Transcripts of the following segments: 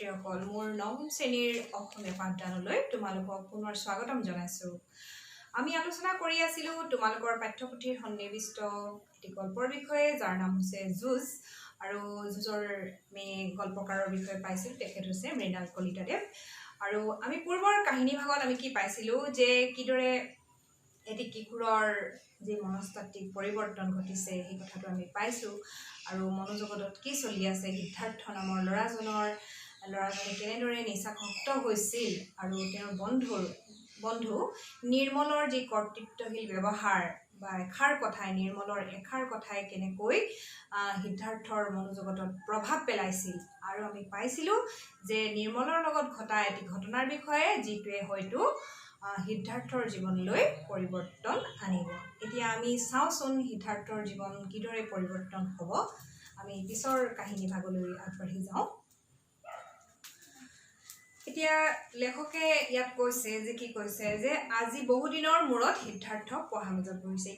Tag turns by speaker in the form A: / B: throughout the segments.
A: ছাত্ৰীসকল মোৰ নৱম শ্ৰেণীৰ অসমীয়া পাঠদানলৈ তোমালোকক পুনৰ স্বাগতম জনাইছো। আমি আলোচনা কৰি আছিলো তোমালোকৰ পাঠ্যপুথিৰ সন্নিৱিষ্ট এটি গল্পৰ বিষয়ে যাৰ নাম হৈছে যুঁজ আৰু যুঁজৰ আমি গল্পকাৰৰ বিষয়ে পাইছিলো তেখেত হৈছে মৃণাল কলিতাদেৱ। আৰু আমি পূৰ্বৰ কাহিনী ভাগত আমি কি পাইছিলো যে কিদৰে এটি কিশোৰৰ যে মনস্তাত্ত্বিক পৰিৱৰ্তন ঘটিছে সেই কথাটো আমি পাইছো আৰু মনোজগতত কি চলি আছে সিদ্ধাৰ্থ নামৰ ল'ৰাজনে কেনেদৰে নিচাসক্ত হৈছিল আৰু তেওঁৰ বন্ধু নিৰ্মলৰ যি কৰ্তৃত্বশীল ব্যৱহাৰ বা নিৰ্মলৰ এষাৰ কথাই কেনেকৈ সিদ্ধাৰ্থৰ মনোজগতত প্ৰভাৱ পেলাইছিল। আৰু আমি পাইছিলো যে নিৰ্মলৰ লগত ঘটা এটি ঘটনাৰ বিষয়ে যিটোৱে হয়তো সিদ্ধাৰ্থৰ জীৱনলৈ পৰিৱৰ্তন আনিব। এতিয়া আমি চাওঁচোন সিদ্ধাৰ্থৰ জীৱন কিদৰে পৰিৱৰ্তন হ'ব। আমি পিছৰ কাহিনী ভাগলৈ আগবাঢ়ি যাওঁ। এতিয়া লেখকে ইয়াত কৈছে যে কি কৈছে যে আজি বহুদিনৰ মূৰত সিদ্ধাৰ্থ পঢ়া মেজত বহিছে।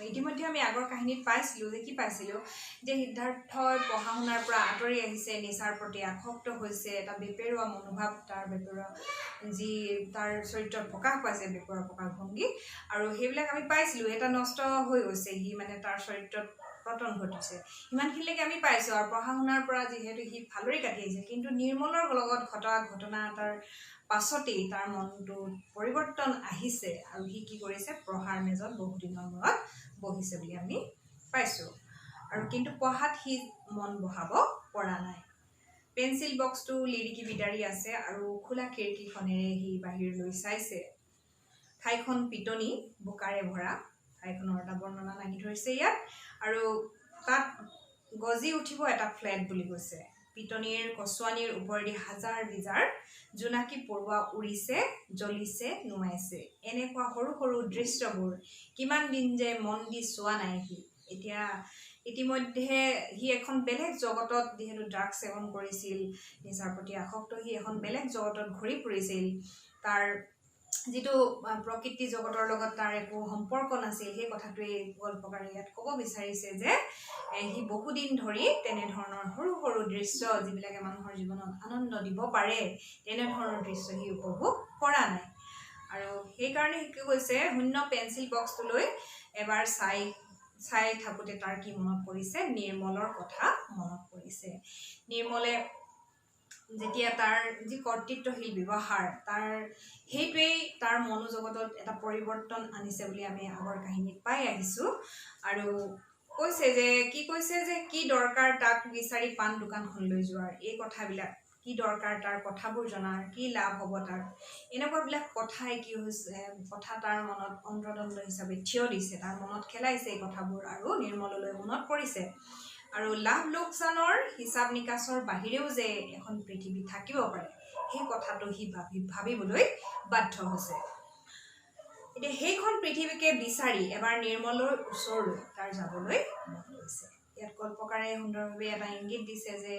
A: ইতিমধ্যে আমি আগৰ কাহিনীত পাইছিলো যে কি পাইছিলো যে সিদ্ধাৰ্থই পঢ়া শুনাৰ পৰা আঁতৰি আহিছে, নিচাৰ প্ৰতি আসক্ত হৈছে, এটা বেপেৰুৱা মনোভাৱ যি তাৰ চৰিত্ৰত প্ৰকাশ পাইছে, বেপেৰুৱা প্ৰকাশভংগী আৰু সেইবিলাক আমি পাইছিলো। এটা নষ্ট হৈ গৈছে, সি মানে তাৰ চৰিত্ৰত পতন ঘটিছে, ইমানখিনিলৈকে আমি পাইছো। আৰু পঢ়া শুনাৰ পৰা যিহেতু সি ফালৰি কাটি আহিছে, কিন্তু নিৰ্মলৰ লগত ঘটা ঘটনা এটাৰ পাছতেই তাৰ মনটো পৰিৱৰ্তন আহিছে আৰু সি কি কৰিছে পঢ়াৰ মেজত বহুদিনৰ মূৰত বহিছে বুলি আমি পাইছো। আৰু কিন্তু পঢ়াত সি মন বহাব পৰা নাই। পেঞ্চিল বক্সটো লিৰিকি বিদাৰি আছে আৰু খোলা খিৰিকীখনেৰে সি বাহিৰলৈ চাইছে। ঠাইখন পিটনি বোকাৰে ভৰা, ঠাইখনৰ এটা বৰ্ণনা লাগি ধৰিছে ইয়াত। আৰু তাত গজি উঠিব এটা ফ্লেট বুলি কৈছে। পিটনিৰ কচুৱানিৰ ওপৰেদি হাজাৰ বিজাৰ জোনাকী পৰুৱা উৰিছে, জ্বলিছে, নুমাইছে। এনেকুৱা সৰু সৰু দৃশ্যবোৰ কিমান দিন যে মন দি চোৱা নাই সি। এতিয়া ইতিমধ্যে সি এখন বেলেগ জগতত, যিহেতু ড্ৰাগছ সেৱন কৰিছিল, নিচাৰ প্ৰতি আসক্ত, সি এখন বেলেগ জগতত ঘূৰি ফুৰিছিল। তাৰ যিটো প্ৰকৃতি জগতৰ লগত তাৰ একো সম্পৰ্ক নাছিল, সেই কথাটোৱে গল্পকাৰে ইয়াত ক'ব বিচাৰিছে যে সি বহুদিন ধৰি তেনেধৰণৰ সৰু সৰু দৃশ্য যিবিলাকে মানুহৰ জীৱনত আনন্দ দিব পাৰে, তেনেধৰণৰ দৃশ্য সি উপভোগ কৰা নাই। আৰু সেইকাৰণে সি কি কৈছে, শূন্য পেঞ্চিল বক্সটোলৈ এবাৰ চাই থাকোঁতে তাৰ কি মনত পৰিছে, নিৰ্মলৰ কথা মনত পৰিছে। নিৰ্মলে যেতিয়া তাৰ যি কৰ্তৃত্বশীল ব্যৱহাৰ, সেইটোৱেই তাৰ মনোজগতত এটা পৰিৱৰ্তন আনিছে বুলি আমি আগৰ কাহিনীত পাই আহিছোঁ। আৰু কৈছে যে কি দৰকাৰ তাক বিচাৰি পাণ দোকানখনলৈ যোৱাৰ, এই কথাবিলাক কি দৰকাৰ তাৰ কথাবোৰ জনাৰ, কি লাভ হ'ব তাৰ, এনেকুৱাবিলাক কথাই কি হৈছে, কথা তাৰ মনত অন্তৰ্দণ্ড হিচাপে থিয় দিছে, তাৰ মনত খেলাইছে এই কথাবোৰ আৰু নিৰ্মললৈ মনত পৰিছে। আৰু লাভ লোকচানৰ হিচাপ নিকাচৰ বাহিৰেও যে এখন পৃথিৱী থাকিব পাৰে, সেই কথাটো সি ভাবিবলৈ বাধ্য হৈছে। এতিয়া সেইখন পৃথিৱীকে বিচাৰি এবাৰ নিৰ্মলৰ ওচৰলৈ তাৰ যাবলৈ মন গৈছে। ইয়াত গল্পকাৰে সুন্দৰভাৱে এটা ইংগিত দিছে যে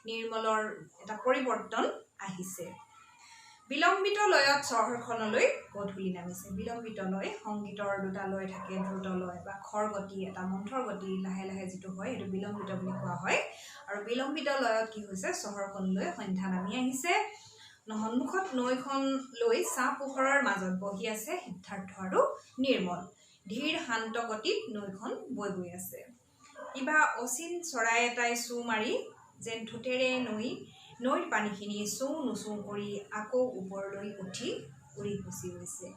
A: নিৰ্মলৰ এটা পৰিৱৰ্তন আহিছে। বিলম্বিত লয়ত চহৰখনলৈ গধূলি নামিছে। বিলম্বিত লয়, সংগীতৰ দুটা লয় থাকে, দ্ৰুত লয় বা খৰ গতি, এটা মন্থৰ গতি, লাহে লাহে যিটো হয় সেইটো বিলম্বিত বুলি কোৱা হয়। আৰু বিলম্বিত লয়ত কি হৈছে, চহৰখনলৈ সন্ধ্যা নামি আহিছে। সন্মুখত নৈখন লৈ চাহ পোহৰৰ মাজত বহি আছে সিদ্ধাৰ্থ আৰু নিৰ্মল। ধীৰ শান্ত গতিত নৈখন বৈ গৈ আছে। কিবা অচিন চৰাই এটাই চু মাৰি যেন ঠোঁটেৰে নৈৰ পানীখিনি চৌ নোচৌ কৰি আকৌ ওপৰলৈ উঠি উৰি গুচি গৈছে।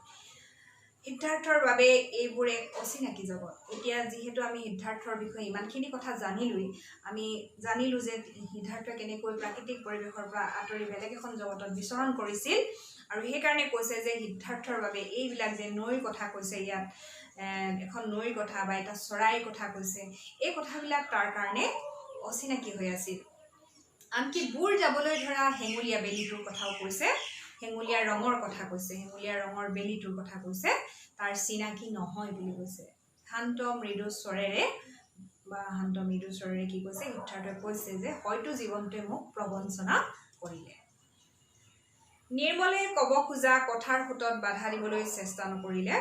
A: সিদ্ধাৰ্থৰ বাবে এইবোৰ এক অচিনাকি জগত। এতিয়া যিহেতু আমি সিদ্ধাৰ্থৰ বিষয়ে ইমানখিনি কথা জানিলোৱেই, আমি জানিলোঁ যে সিদ্ধাৰ্থই কেনেকৈ প্ৰাকৃতিক পৰিৱেশৰ পৰা আঁতৰি বেলেগ এখন জগতত বিচৰণ কৰিছিল। আৰু সেইকাৰণে কৈছে যে সিদ্ধাৰ্থৰ বাবে এইবিলাক যে নৈৰ কথা কৈছে, ইয়াত এখন নৈৰ কথা বা এটা চৰাইৰ কথা কৈছে, এই কথাবিলাক তাৰ কাৰণে অচিনাকি হৈ আছিল। আনকি বুৰ যাবলৈ ধৰা হেঙুলীয়া বেলিটোৰ কথাও কৈছে, হেঙুলীয়া ৰঙৰ কথা কৈছে, হেঙুলীয়া ৰঙৰ বেলিটোৰ কথা কৈছে, তাৰ চিনাকি নহয় বুলি কৈছে। শান্ত মৃদু স্বৰেৰে কি কৈছে, সিদ্ধাৰ্থই কৈছে যে হয়তো জীৱনটোৱে মোক প্ৰবঞ্চনা কৰিলে। নিৰ্মলে ক'ব খোজা কথাৰ সোঁতত বাধা দিবলৈ চেষ্টা নকৰিলে।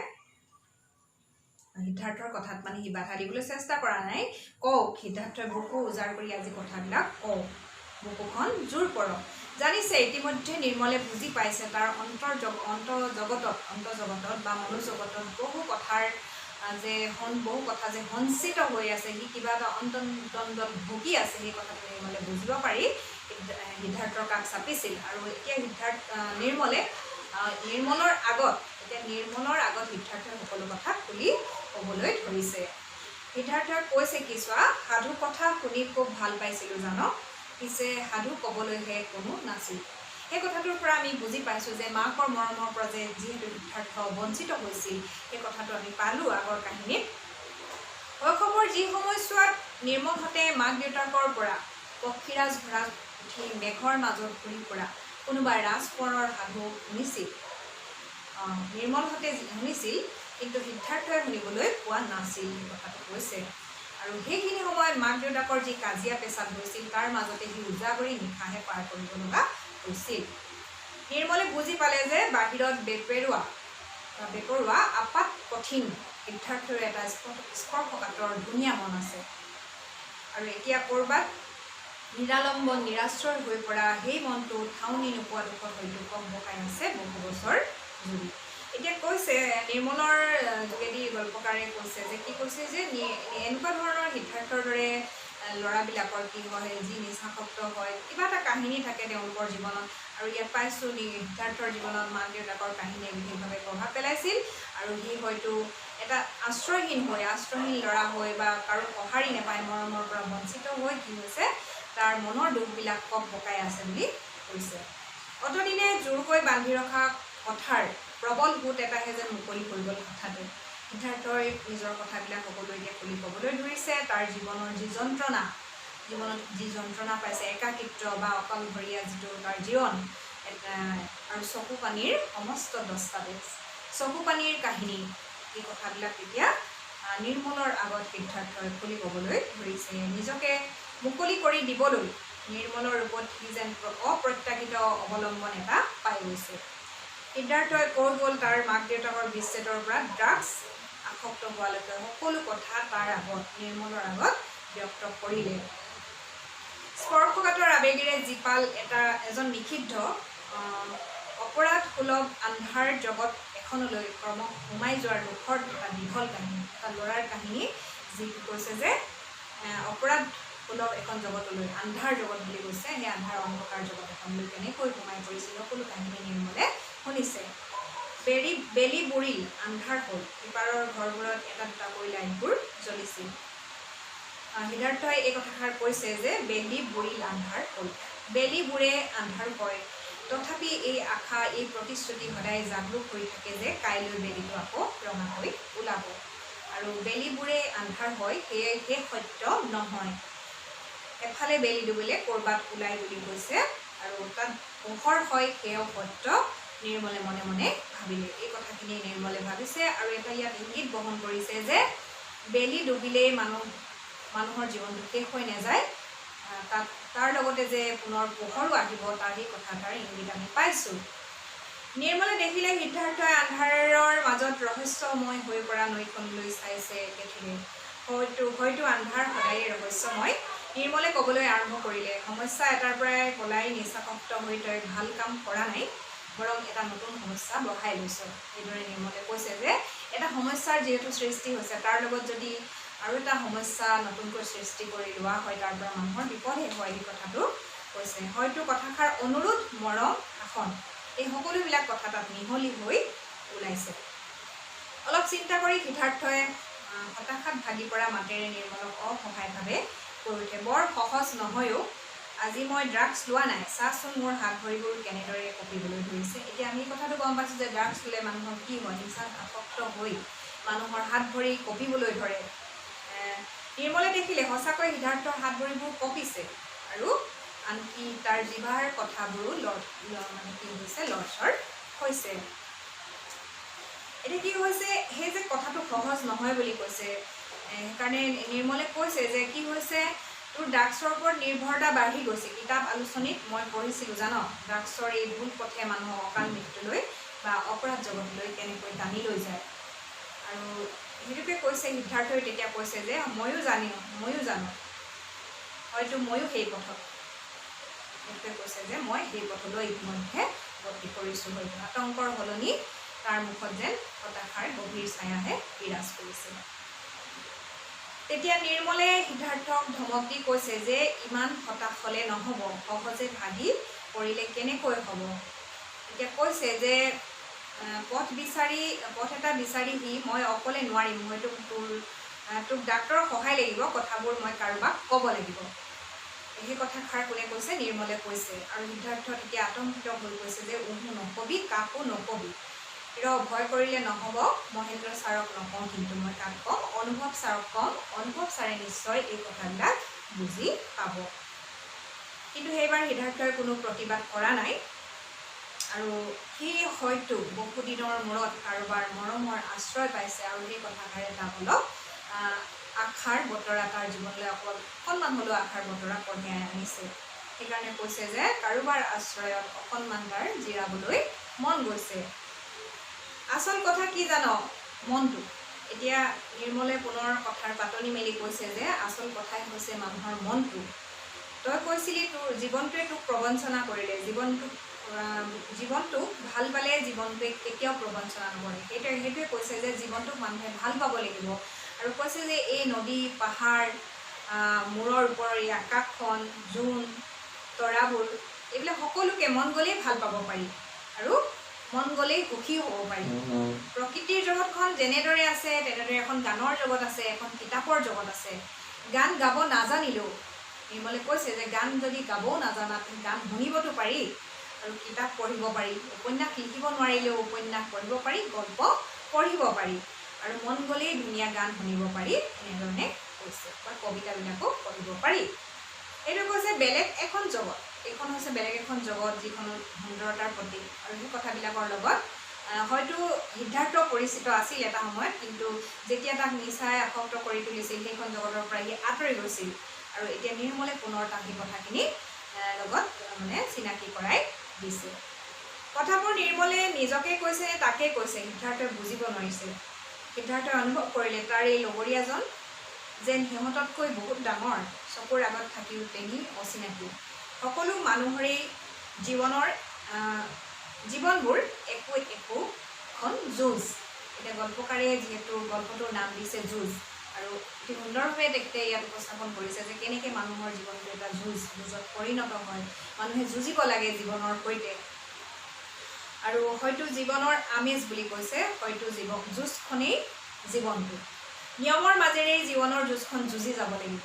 A: সিদ্ধাৰ্থৰ কথাত মানে সি বাধা দিবলৈ চেষ্টা কৰা নাই। কওক সিদ্ধাৰ্থই বুকু উজাৰ কৰি আজি কথাবিলাক কওক, বুকুখন জোৰ পৰক, জানিছে ইতিমধ্যে নিৰ্মলে বুজি পাইছে তাৰ অন্তৰ্জগতত বা মনোজগতত বহু কথাৰ বহু কথা যে সঞ্চিত হৈ আছে, সি কিবা এটা অন্তৰ্দ্বন্দ্বত ভুগি আছে, সেই কথাটো নিৰ্মলে বুজিব পাৰি সিদ্ধাৰ্থৰ কাষ চাপিছিল। আৰু এতিয়া নিৰ্মলৰ আগত সিদ্ধাৰ্থই সকলো কথা খুলি ক'বলৈ ধৰিছে। সিদ্ধাৰ্থই কৈছে কি চোৱা, সাধু কথা শুনি খুব ভাল পাইছিলোঁ জানো, পিছে সাধু ক'বলৈহে কোনো নাছিল। সেই কথাটোৰ পৰা আমি বুজি পাইছোঁ যে মাকৰ মৰমৰ পৰা যে যিহেতু সিদ্ধাৰ্থ বঞ্চিত হৈছিল, সেই কথাটো আমি পালোঁ আগৰ কাহিনীত। শৈশৱৰ যি সময়ছোৱাত নিৰ্মলহঁতে মাক দেউতাকৰ পৰা পক্ষীৰাজ ঘোঁৰাত উঠি মেঘৰ মাজত ঘূৰি ফুৰা কোনোবা ৰাজকোঁৱৰৰ সাধু শুনিছিল, নিৰ্মলহঁতে শুনিছিল, কিন্তু সিদ্ধাৰ্থই শুনিবলৈ পোৱা নাছিল, সেই কথাটো কৈছে। আৰু সেইখিনি সময়ত মাক দেউতাকৰ যি কাজিয়া পেচাল হৈছিল, তাৰ মাজতে সি উজাগৰি নিশাহে পাৰ কৰিব লগা হৈছিল। নিৰ্মলে বুজি পালে যে বাহিৰত বেপৰোৱা আপাত কঠিন সিদ্ধাৰ্থৰ এটা স্পৰ্শকাতৰ ধুনীয়া মন আছে। আৰু এতিয়া ক'ৰবাত নিৰালম্ব নিৰাশ্ৰয় হৈ পৰা সেই মনটো ঠাউনি নোপোৱা দুখত হয়তো কম্পকাই আছে বহু বছৰ জুৰি। এতিয়া কৈছে নিৰ্মলৰ যোগেদি গল্পকাৰে কৈছে যে কি কৈছে যে এনেকুৱা ধৰণৰ সিদ্ধাৰ্থৰ দৰে ল'ৰাবিলাকৰ কি হয়, যি নিচাসক্ত হয়, কিবা এটা কাহিনী থাকে তেওঁলোকৰ জীৱনত। আৰু ইয়াত পাইছোঁ সিদ্ধাৰ্থৰ জীৱনত মাক দেউতাকৰ কাহিনীয়ে বিশেষভাৱে প্ৰভাৱ পেলাইছিল। আৰু সি হয়তো এটা আশ্ৰয়হীন ল'ৰা হৈ বা কাৰো সঁহাৰি নাপায়, মৰমৰ পৰা বঞ্চিত হৈ কি হৈছে তাৰ মনৰ দুখবিলাক কঁপকাই আছে বুলি কৈছে। অতদিনে জোৰকৈ বান্ধি ৰখা কথাৰ প্ৰবল সোঁত এটাহে যেন মুকলি হৈ গ'ল হঠাতে। সিদ্ধাৰ্থই নিজৰ কথাবিলাক সকলোৱে এতিয়া খুলি ক'বলৈ ধৰিছে। তাৰ জীৱনত যি যন্ত্ৰণা পাইছে, একাকিত্ব বা অকলশৰীয়া যিটো তাৰ জীৱন, আৰু চকু পানীৰ সমস্ত দস্তাবেজ, চকু পানীৰ কাহিনী, এই কথাবিলাক এতিয়া নিৰ্মলৰ আগত সিদ্ধাৰ্থই খুলি ক'বলৈ ধৰিছে। নিজকে মুকলি কৰি দিবলৈ নিৰ্মলৰ ৰূপত সি যেন অপ্ৰত্যাশিত অৱলম্বন এটা পাই গৈছে। সিদ্ধাৰ্থই কৈ গ'ল তাৰ মাক দেউতাকৰ বিচ্ছেদৰ পৰা ড্ৰাগছ আসক্ত হোৱালৈকে সকলো কথা তাৰ নিৰ্মলৰ আগত ব্যক্ত কৰিলে। স্পৰ্শকাতৰ আবেগেৰে জীপাল এজন নিষিদ্ধ অপৰাধসুলভ আন্ধাৰ জগত এখনলৈ ক্ৰমশ সোমাই যোৱাৰ দুখৰ এটা দীঘল কাহিনী, এটা ল'ৰাৰ কাহিনী, যি কৈছে যে অপৰাধসুলভ এখন জগতলৈ, আন্ধাৰ জগত বুলি কৈছে, সেই আন্ধাৰ অন্ধকাৰ জগত এখনলৈ কেনেকৈ সোমাই পৰিছিল, সকলো কাহিনী নিৰ্মলে শুনিছে। বেলি বুৰিল আন্ধাৰ হ'ল, সিপাৰৰ ঘৰবোৰত এটা দুটাকৈ লাইটবোৰ জ্বলিছিল। সিদ্ধাৰ্থই এই কথাষাৰ কৈছে যে বেলি বুৰিল আন্ধাৰ হ'ল, বেলি বুৰে আন্ধাৰ হয়, তথাপি এই আশা, এই প্ৰতিশ্ৰুতি সদায় জাগৰূক হৈ থাকে যে কাইলৈ বেলিটো আকৌ ৰঙা হৈ ওলাব। আৰু বেলি বুৰে আন্ধাৰ হয়, সেই সত্য নহয়। এফালে বেলি ডুবিলে ক'ৰবাত ওলাই বুলি কৈছে, আৰু তাত পোহৰ হয়, সেয়াও সত্য, নিৰ্মলে মনে মনে ভাবিলে। এই কথাখিনি নিৰ্মলে ভাবিছে আৰু এটা ইয়াত ইংগিত বহন কৰিছে যে বেলি ডুবিলেই মানুহৰ জীৱনটো শেষ হৈ নাযায়, তাৰ লগতে যে পুনৰ পোহৰো আহিব, তাৰ সেই কথা এটাৰ ইংগিত আমি পাইছোঁ। নিৰ্মলে দেখিলে সিদ্ধাৰ্থই আন্ধাৰৰ মাজত ৰহস্যময় হৈ পৰা নৈখনলৈ চাইছে একেথিৰে। হয়তো আন্ধাৰ সদায়েই ৰহস্যময়। নিৰ্মলে ক'বলৈ আৰম্ভ কৰিলে, সমস্যা এটাৰ পৰাই পলাই নিচাসক্ত হৈ তই ভাল কাম কৰা নাই, বৰং এটা নতুন সমস্যা বঢ়াই লৈছ। এইদৰে নিৰ্মলে কৈছে যে এটা সমস্যাৰ যিহেতু সৃষ্টি হৈছে, তাৰ লগত যদি আৰু এটা সমস্যা নতুনকৈ সৃষ্টি কৰি লোৱা হয়, তাৰ পৰা মানুহৰ বিপদহে হয়, এই কথাটো কৈছে। হয়তো কথাষাৰ অনুৰোধ, মৰম, শাসন, এই সকলোবিলাক কথা তাত মিহলি হৈ ওলাইছে। অলপ চিন্তা কৰি সিদ্ধাৰ্থই হতাশাত ভাগি পৰা মাতেৰে নিৰ্মলক অসহায়ভাৱে কৈ উঠে, বৰ সহজ নহয়ও, আজি মই ড্ৰাগছ লোৱা নাই, চাচোন মোৰ হাত ভৰিবোৰ কেনেদৰে কঁপিবলৈ ধৰিছে। এতিয়া আমি কথাটো গম পাইছোঁ যে ড্ৰাগছ ল'লে মানুহৰ কি হয়, নিচাত আসক্ত হৈ মানুহৰ হাত ভৰি কঁপিবলৈ ধৰে। নিৰ্মলে দেখিলে সঁচাকৈ সিদ্ধাৰ্থৰ হাত ভৰিবোৰ কঁপিছে, আৰু আনকি তাৰ জিভাৰ কথাবোৰো লৰচৰ হৈছে। এতিয়া কি হৈছে, সেই যে কথাটো সহজ নহয় বুলি কৈছে, সেইকাৰণে নিৰ্মলে কৈছে যে কি হৈছে, তোৰ ড্ৰাগছৰ ওপৰত নিৰ্ভৰতা বাঢ়ি গৈছে। কিতাপ আলোচনীত মই পঢ়িছিলোঁ জানো, ড্ৰাগছৰ এই ভুল পথে মানুহক অকাল মৃত্যুলৈ বা অপৰাধ জগতলৈ কেনেকৈ টানি লৈ যায়। আৰু সেইটোকে কৈছে সিদ্ধাৰ্থই তেতিয়া কৈছে যে ময়ো জানো, হয়তো ময়ো সেই পথত এইটোৱে কৈছে যে মই সেই পথলৈ ইতিমধ্যে গতি কৰিছোঁ হয়তো আতংকৰ সলনি তাৰ মুখত যেন হতাশাৰ গভীৰ ছায়াহে বিৰাজ কৰিছিল। তেতিয়া নিৰ্মলে সিদ্ধাৰ্থক ধমক দি কৈছে যে ইমান হতাশ হ'লে নহ'ব, সহজে ভাগি পৰিলে কেনেকৈ হ'ব। এতিয়া কৈছে যে পথ এটা বিচাৰিহি মই অকলে নোৱাৰিম, হয়তো তোক ডাক্তৰৰ সহায় লাগিব, কথাবোৰ মই কাৰোবাক ক'ব লাগিব। সেই কথাষাৰ কোনে কৈছে? নিৰ্মলে কৈছে। আৰু সিদ্ধাৰ্থ তেতিয়া আতংকিত হৈ কৈছে যে নকবি, কাকো নকবি। ভয় কৰিলে নহ'ব, মহেন্দ্ৰ ছাৰক নকওঁ, কিন্তু মই কাক ক'ম? অনুভৱ ছাৰক ক'ম, অনুভৱ ছাৰে নিশ্চয় এই কথাবিলাক বুজি পাব। কিন্তু সেইবাৰ সিদ্ধাৰ্থই কোনো প্ৰতিবাদ কৰা নাই। আৰু সি হয়তো বহুদিনৰ মূৰত কাৰোবাৰ মৰমৰ আশ্ৰয় পাইছে আৰু সেই কথাষাৰে তাক অলপ আশাৰ বতৰা তাৰ জীৱনলৈ অকণমান হ'লেও আশাৰ বতৰা কঢ়িয়াই আনিছে। সেইকাৰণে কৈছে যে কাৰোবাৰ আশ্ৰয়ত অকণমান তাৰ জিৰাবলৈ মন গৈছে। আচল কথা কি জান? মনটো। এতিয়া নিৰ্মলে পুনৰ কথাৰ পাতনি মেলি কৈছে যে আচল কথাই হৈছে মানুহৰ মনটো। তই কৈছিলি তোৰ জীৱনটোৱে তোক প্ৰবঞ্চনা কৰিলে, জীৱনটোক ভাল পালে জীৱনটোৱে কেতিয়াও প্ৰবঞ্চনা নকৰে। সেইটোৱে কৈছে যে জীৱনটোক মানুহে ভাল পাব লাগিব। আৰু কৈছে যে এই নদী, পাহাৰ, মূৰৰ ওপৰৰ এই আকাশখন, জোন, তৰাবোৰ, এইবিলাক সকলোকে মন গ'লেই ভাল পাব পাৰি আৰু মন গ'লেই সুখী হ'ব পাৰি। প্ৰকৃতিৰ জগতখন যেনেদৰে আছে তেনেদৰে এখন গানৰ জগত আছে, এখন কিতাপৰ জগত আছে। গান গাব নাজানিলেও নিৰ্মলে কৈছে যে গান যদি গাবও নাজানা, গান শুনিবতো পাৰি আৰু কিতাপ পঢ়িব পাৰি। উপন্যাস লিখিব নোৱাৰিলেও উপন্যাস পঢ়িব পাৰি, গল্প পঢ়িব পাৰি আৰু মন গ'লেই ধুনীয়া গান শুনিব পাৰি, এনেধৰণে কৈছে। বা কবিতাবিলাকো পঢ়িব পাৰি। এইটো কৈছে বেলেগ এখন জগত। এইখন হৈছে বেলেগ এখন জগত, যিখনত সুন্দৰতাৰ প্ৰতীক। আৰু সেই কথাবিলাকৰ লগত হয়তো সিদ্ধাৰ্থ পৰিচিত আছিল এটা সময়ত, কিন্তু যেতিয়া তাক নিচাই আসক্ত কৰি তুলিছিল সেইখন জগতৰ পৰা সি আঁতৰি গৈছিল। আৰু এতিয়া নিৰ্মলে পুনৰ তাক সেই কথাখিনি লগত চিনাকি কৰাই দিছে। কথাবোৰ নিৰ্মলে নিজকে কৈছে নে তাকে কৈছে সিদ্ধাৰ্থই বুজিব নোৱাৰিছে। সিদ্ধাৰ্থই অনুভৱ কৰিলে তাৰ এই লগৰীয়াজন যেন সিহঁততকৈ বহুত ডাঙৰ, চকুৰ আগত থাকিও তেনি অচিনাকি। সকলো মানুহৰেই জীৱনবোৰ একোখন যুঁজ। এতিয়া গল্পকাৰে যিহেতু গল্পটোৰ নাম দিছে যুঁজ, আৰু অতি সুন্দৰভাৱে তেখেতে ইয়াত উপস্থাপন কৰিছে যে কেনেকৈ মানুহৰ জীৱনটো এটা যুঁজত পৰিণত হয়। মানুহে যুঁজিব লাগে জীৱনৰ সৈতে। আৰু হয়তো জীৱনৰ আমেজ বুলি কৈছে, হয়তো যুঁজখনেই জীৱনটো। নিয়মৰ মাজেৰে জীৱনৰ যুঁজখন যুঁজি যাব লাগিব।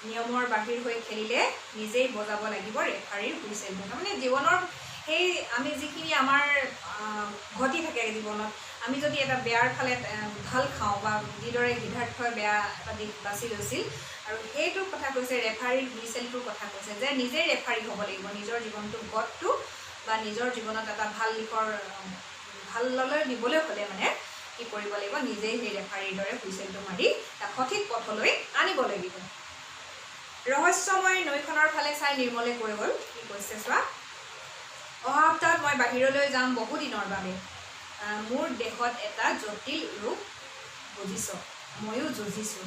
A: নিয়মৰ বাহিৰ হৈ খেলিলে নিজেই বজাব লাগিব ৰেফাৰীৰ হুইচেল। তাৰমানে জীৱনৰ সেই আমি যিখিনি আমাৰ ঘটি থাকে জীৱনত, আমি যদি এটা বেয়াৰ ফালে ঢাল খাওঁ বা যিদৰে সিদ্ধাৰ্থই বেয়া এটা দিশ বাছি লৈছিল, আৰু সেইটোৰ কথা কৈছে, ৰেফাৰীৰ হুইচেলটোৰ কথা কৈছে যে নিজেই ৰেফাৰী হ'ব লাগিব। নিজৰ জীৱনটোৰ গতটো বা নিজৰ জীৱনত এটা ভাললৈ দিবলৈ হ'লে কি কৰিব লাগিব? নিজেই সেই ৰেফাৰীৰ দৰে হুইচেলটো মাৰি তাক সঠিক পথলৈ আনিব লাগিব। ৰহস্যময় নৈখনৰ ফালে চাই নিৰ্মলে কৈ গ'ল, কি কৈছে চোৱা। অহা সপ্তাহত মই বাহিৰলৈ যাম বহুদিনৰ বাবে। মোৰ দেহত এটা জটিল ৰোগ, বুজিছ? ময়ো যুঁজিছোঁ,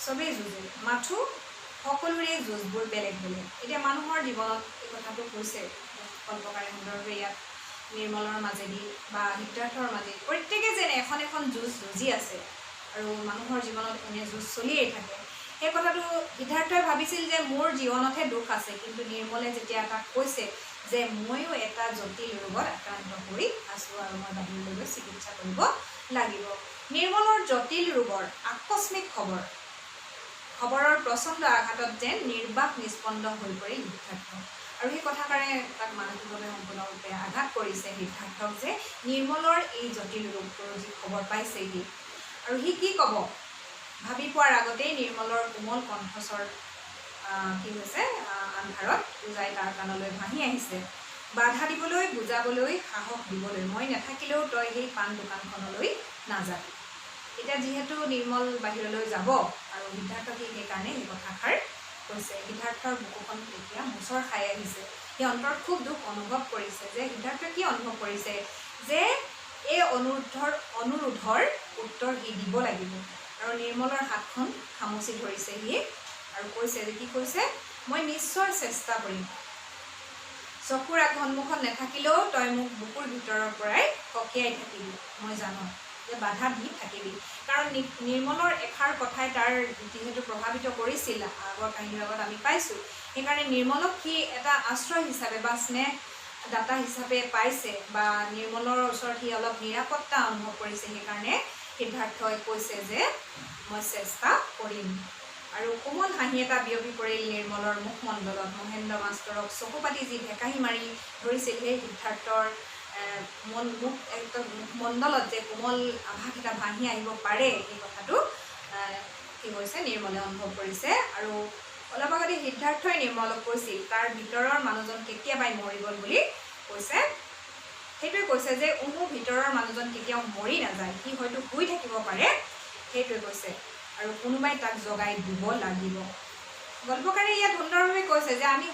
A: চবেই যুঁজে, মাথো সকলোৰে যুঁজবোৰ বেলেগ বেলেগ। এতিয়া মানুহৰ জীৱনত এই কথাটো কৈছে কল্পকাৰে সুন্দৰভাৱে ইয়াত নিৰ্মলৰ মাজেদি বা সিদ্ধাৰ্থৰ মাজেদি প্ৰত্যেকে যেন এখন এখন যুঁজ যুঁজি আছে আৰু মানুহৰ জীৱনত এনে যুঁজ চলিয়েই থাকে। সেই কথাটো সিদ্ধাৰ্থই ভাবিছিল যে মোৰ জীৱনতহে দুখ আছে, কিন্তু নিৰ্মলে যেতিয়া তাক কৈছে যে ময়ো এটা জটিল ৰোগত আক্ৰান্ত হৈ আছোঁ আৰু মই বাহিৰলৈ গৈ চিকিৎসা কৰিব লাগিব। নিৰ্মলৰ জটিল ৰোগৰ আকস্মিক খবৰৰ প্ৰচণ্ড আঘাতত যেন নিৰ্বাক নিস্পন্দ হৈ পৰে সিদ্ধাৰ্থ। আৰু সেই কথাষাৰে তাক মানসিকভাৱে সম্পূৰ্ণৰূপে আঘাত কৰিছে সিদ্ধাৰ্থক, যে নিৰ্মলৰ এই জটিল ৰোগটোৰ যি খবৰ পাইছেহি আৰু সি কি ক'ব ভাবি পোৱাৰ আগতেই নিৰ্মলৰ কোমল কণ্ঠস্বৰ কি হৈছে আন্ধাৰত উজাই তাৰ কাণলৈ ভাহি আহিছে। বাধা দিবলৈ, বুজাবলৈ, সাহস দিবলৈ, মই নাথাকিলেও তই সেই পাণ দোকানখনলৈ নাযাবি। এতিয়া যিহেতু নিৰ্মল বাহিৰলৈ যাব আৰু সিদ্ধাৰ্থক সেইকাৰণে সেই কথাষাৰ কৈছে। সিদ্ধাৰ্থৰ বুকুখন তেতিয়া মোচৰ খাই আহিছে। সি অন্তৰত খুব দুখ অনুভৱ কৰিছে। যে সিদ্ধাৰ্থই কি অনুভৱ কৰিছে? যে এই অনুৰোধৰ উত্তৰ সি দিব লাগিব। আৰু নিৰ্মলৰ হাতখন খামুচি ধৰিছে সি আৰু কৈছে যে কি কৈছে, মই নিশ্চয় চেষ্টা কৰিম, চকুৰ সন্মুখত নাথাকিলেও তই মোক বুকুৰ ভিতৰৰ পৰাই সকীয়াই থাকিবি, মই জানো যে বাধা দি থাকিবি। কাৰণ নিৰ্মলৰ এষাৰ কথাই তাৰ যিহেতু প্ৰভাৱিত কৰিছিল, আগৰ কাহিনীৰ লগত আমি পাইছোঁ, সেইকাৰণে নিৰ্মলক সি এটা আশ্ৰয় হিচাপে বা স্নেহ দাতা হিচাপে পাইছে, বা নিৰ্মলৰ ওচৰত সি অলপ নিৰাপত্তা অনুভৱ কৰিছে। সেইকাৰণে সিদ্ধাৰ্থই কৈছে যে মই চেষ্টা কৰিম। আৰু কোমল হাঁহি এটা বিয়পি পৰিল নিৰ্মলৰ মুখমণ্ডলত। মহেন্দ্ৰ মাষ্টৰক চকু পাতি যি ভেকাহি মাৰি ধৰিছিল, সেই সিদ্ধাৰ্থৰ মুখমণ্ডলত যে কোমল আভাস এটা ভাহি আহিব পাৰে, এই কথাটো কি হৈছে নিৰ্মলে অনুভৱ কৰিছে। আৰু অলপ আগতে সিদ্ধাৰ্থই নিৰ্মলক কৈছিল তাৰ ভিতৰৰ মানুহজন কেতিয়াবাই মৰি গ'ল বুলি কৈছে। সেইটোৱে কৈছে যে মোৰ ভিতৰৰ মানুহজন কেতিয়াও মৰি নাযায়, সি হয়তো শুই থাকিব পাৰে, সেইটোৱে কৈছে, আৰু কোনোবাই তাক জগাই দিব লাগিব। গল্পকাৰে ইয়াত সুন্দৰভাৱে কৈছে যে আমি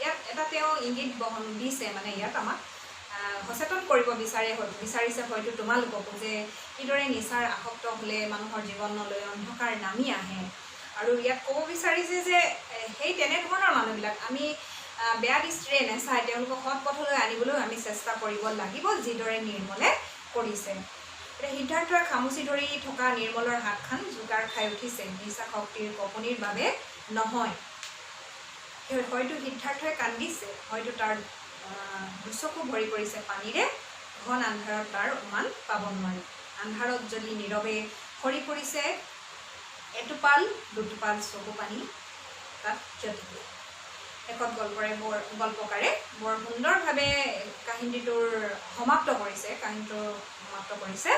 A: ইয়াত এটা তেওঁ ইংগিত বহন দিছে, মানে ইয়াত আমাক সচেতন কৰিব বিচাৰিছে হয়তো তোমালোককো, যে কিদৰে নিচাৰ আসক্ত হ'লে মানুহৰ জীৱনলৈ অন্ধকাৰ নামি আহে। আৰু ইয়াত ক'ব বিচাৰিছে যে সেই তেনেধৰণৰ মানুহবিলাক আমি বেয়া দৃষ্টিৰে নেচাই তেওঁলোকক সৎ পথলৈ আনিবলৈ আমি চেষ্টা কৰিব লাগিব, যিদৰে নিৰ্মলে কৰিছে। এতিয়া সিদ্ধাৰ্থই খামুচি ধৰি থকা নিৰ্মলৰ হাতখন জোকাৰ খাই উঠিছে। নিচা শক্তিৰ কঁপনিৰ বাবে নহয়, হয়তো সিদ্ধাৰ্থই কান্দিছে, হয়তো তাৰ দুচকু ভৰি পৰিছে পানীৰে। ঘন আন্ধাৰত তাৰ উমান পাব নোৱাৰি। আন্ধাৰত যদি নীৰৱে সৰি পৰিছে এটোপাল দুটোপাল চকু পানী তাত জ্যোতিকে। শেষত গল্পকাৰে বৰ সুন্দৰভাৱে কাহিনীটোৰ সমাপ্ত কৰিছে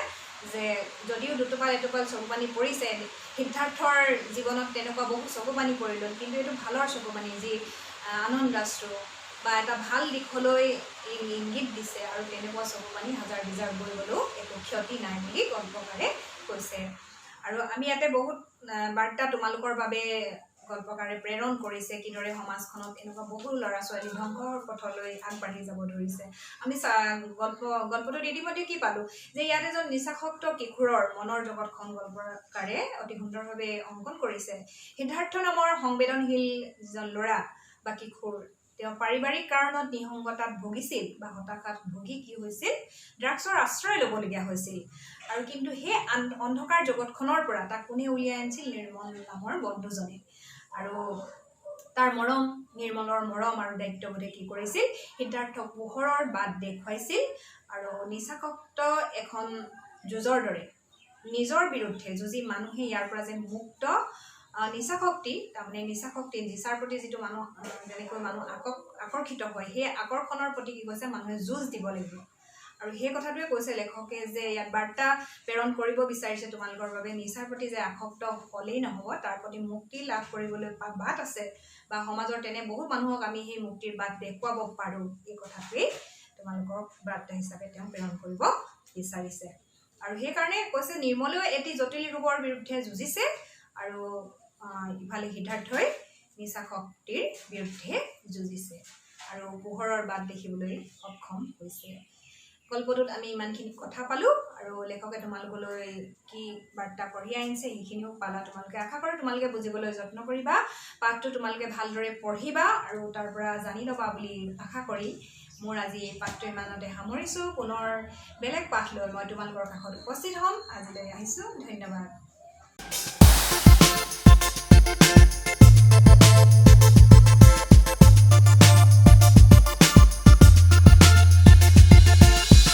A: যে যদিও দুটোপাল এটোপাল চকু পানী পৰিছে, সিদ্ধাৰ্থৰ জীৱনত তেনেকুৱা বহু চকু পানী পৰিল, কিন্তু এইটো ভালৰ চকু পানী, যি আনন্দাশ্ৰু বা এটা ভাল দিশলৈ ইংগিত দিছে। আৰু তেনেকুৱা চকু পানী হাজাৰ বিজাৰ বৈ গ'লেও একো ক্ষতি নাই বুলি গল্পকাৰে কৈছে। আৰু আমি ইয়াতে বহুত বাৰ্তা তোমালোকৰ বাবে গল্পকাৰে প্ৰেৰণ কৰিছে, কিদৰে সমাজখনত এনেকুৱা বহু ল'ৰা ছোৱালী ধ্বংসৰ পথলৈ আগবাঢ়ি যাব ধৰিছে। আমি গল্পটোত ইতিমধ্যে কি পালোঁ যে ইয়াত এজন নিচাসক্ত কিশোৰৰ মনৰ জগতখন গল্পকাৰে অতি সুন্দৰভাৱে অংকন কৰিছে। সিদ্ধাৰ্থ নামৰ সংবেদনশীল যিজন ল'ৰা বা কিশোৰ, তেওঁ পাৰিবাৰিক কাৰণত নিঃসংগতাত ভুগিছিল বা হতাশাত ভুগি কি হৈছিল, ড্ৰাগছৰ আশ্ৰয় ল'বলগীয়া হৈছিল। আৰু কিন্তু সেই অন্ধকাৰ জগতখনৰ পৰা তাক কোনে উলিয়াই আনিছিল? নিৰ্মল নামৰ বন্ধুজনে। আৰু তাৰ মৰম, নিৰ্মলৰ মৰম আৰু দায়িত্ববোধে কি কৰিছিল, সিদ্ধাৰ্থক পোহৰৰ বাট দেখুৱাইছিল। আৰু নিচাসক্ত এখন যুঁজৰ দৰে নিজৰ বিৰুদ্ধে যুঁজি মানুহে ইয়াৰ পৰা যে মুক্ত, নিচাশক্তি তাৰমানে নিচাৰ প্ৰতি যিটো মানুহ যেনেকৈ মানুহ আকৰ্ষিত হয়, সেই আকৰ্ষণৰ প্ৰতি কি কৈছে, মানুহে যুঁজ দিব লাগিব। আৰু সেই কথাটোৱে কৈছে লেখকে, যে ইয়াত বাৰ্তা প্ৰেৰণ কৰিব বিচাৰিছে তোমালোকৰ বাবে, নিচাৰ প্ৰতি যে আসক্ত হ'লেই নহ'ব, তাৰ প্ৰতি মুক্তি লাভ কৰিবলৈ বাট আছে, বা সমাজৰ তেনে বহুত মানুহক আমি সেই মুক্তিৰ বাট দেখুৱাব পাৰোঁ, এই কথাটোৱেই তোমালোকৰ বাৰ্তা হিচাপে তেওঁ প্ৰেৰণ কৰিব বিচাৰিছে। আৰু সেইকাৰণে কৈছে নিৰ্মলেও এটি জটিল ৰোগৰ বিৰুদ্ধে যুঁজিছে, আৰু ইফালে সিদ্ধাৰ্থই নিচা শক্তিৰ বিৰুদ্ধে যুঁজিছে আৰু পোহৰৰ বাট দেখিবলৈ সক্ষম হৈছে। গল্পটোত আমি ইমানখিনি কথা পালোঁ, আৰু লেখকে তোমালোকলৈ কি বাৰ্তা কঢ়িয়াই আনিছে সেইখিনিও পালা তোমালোকে। আশা কৰোঁ তোমালোকে বুজিবলৈ যত্ন কৰিবা, পাঠটো তোমালোকে ভালদৰে পঢ়িবা আৰু তাৰ পৰা জানি ল'বা বুলি আশা কৰি মোৰ আজি এই পাঠটো ইমানতে সামৰিছোঁ। পুনৰ বেলেগ পাঠ লৈ মই তোমালোকৰ কাষত উপস্থিত হ'ম। আজিলৈ আহিছোঁ, ধন্যবাদ।